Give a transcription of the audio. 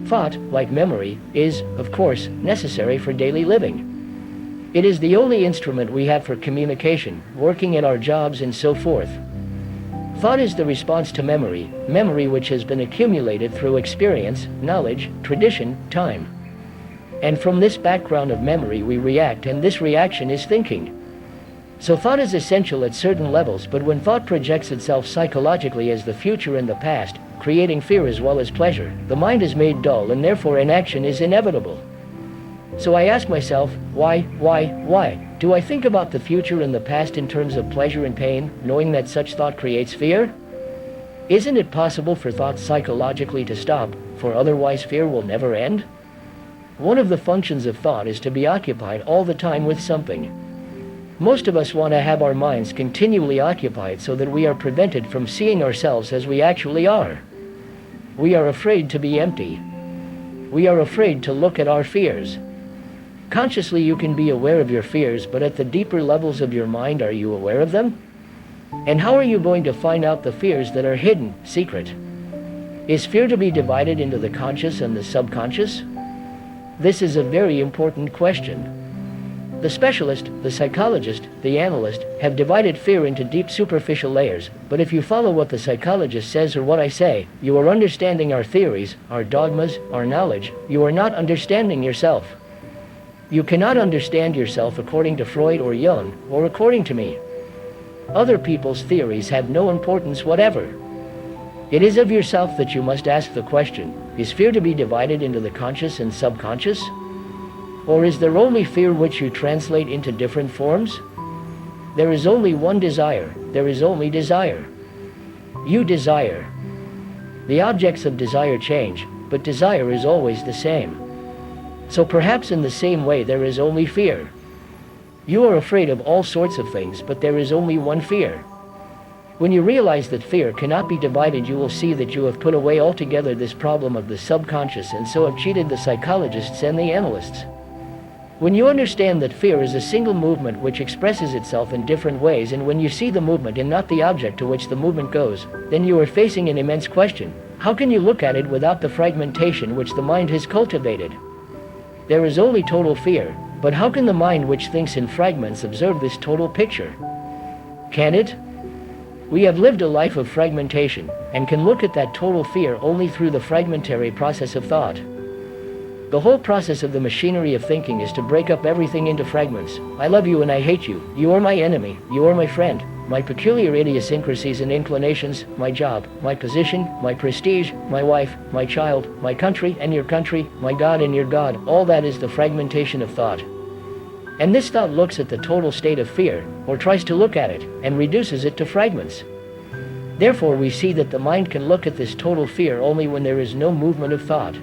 Thought, like memory, is, of course, necessary for daily living. It is the only instrument we have for communication, working at our jobs and so forth. Thought is the response to memory, memory which has been accumulated through experience, knowledge, tradition, time. And from this background of memory we react, and this reaction is thinking. So thought is essential at certain levels, but when thought projects itself psychologically as the future and the past, creating fear as well as pleasure, the mind is made dull and therefore inaction is inevitable. So I ask myself, why do I think about the future and the past in terms of pleasure and pain, knowing that such thought creates fear? Isn't it possible for thought psychologically to stop, for otherwise fear will never end? One of the functions of thought is to be occupied all the time with something. Most of us want to have our minds continually occupied so that we are prevented from seeing ourselves as we actually are. We are afraid to be empty. We are afraid to look at our fears. Consciously you can be aware of your fears, but at the deeper levels of your mind, are you aware of them? And how are you going to find out the fears that are hidden, secret? Is fear to be divided into the conscious and the subconscious? This is a very important question. The specialist, the psychologist, the analyst have divided fear into deep superficial layers, but if you follow what the psychologist says or what I say, you are understanding our theories, our dogmas, our knowledge. You are not understanding yourself. You cannot understand yourself according to Freud or Jung, or according to me. Other people's theories have no importance whatever. It is of yourself that you must ask the question, is fear to be divided into the conscious and subconscious? Or is there only fear which you translate into different forms? There is only one desire, there is only desire. You desire. The objects of desire change, but desire is always the same. So perhaps in the same way there is only fear. You are afraid of all sorts of things, but there is only one fear. When you realize that fear cannot be divided, you will see that you have put away altogether this problem of the subconscious, and so have cheated the psychologists and the analysts. When you understand that fear is a single movement which expresses itself in different ways, and when you see the movement and not the object to which the movement goes, then you are facing an immense question. How can you look at it without the fragmentation which the mind has cultivated? There is only total fear, but how can the mind which thinks in fragments observe this total picture? Can it? We have lived a life of fragmentation, and can look at that total fear only through the fragmentary process of thought. The whole process of the machinery of thinking is to break up everything into fragments. I love you and I hate you. You are my enemy. You are my friend. My peculiar idiosyncrasies and inclinations, my job, my position, my prestige, my wife, my child, my country and your country, my God and your God, all that is the fragmentation of thought. And this thought looks at the total state of fear, or tries to look at it, and reduces it to fragments. Therefore we see that the mind can look at this total fear only when there is no movement of thought.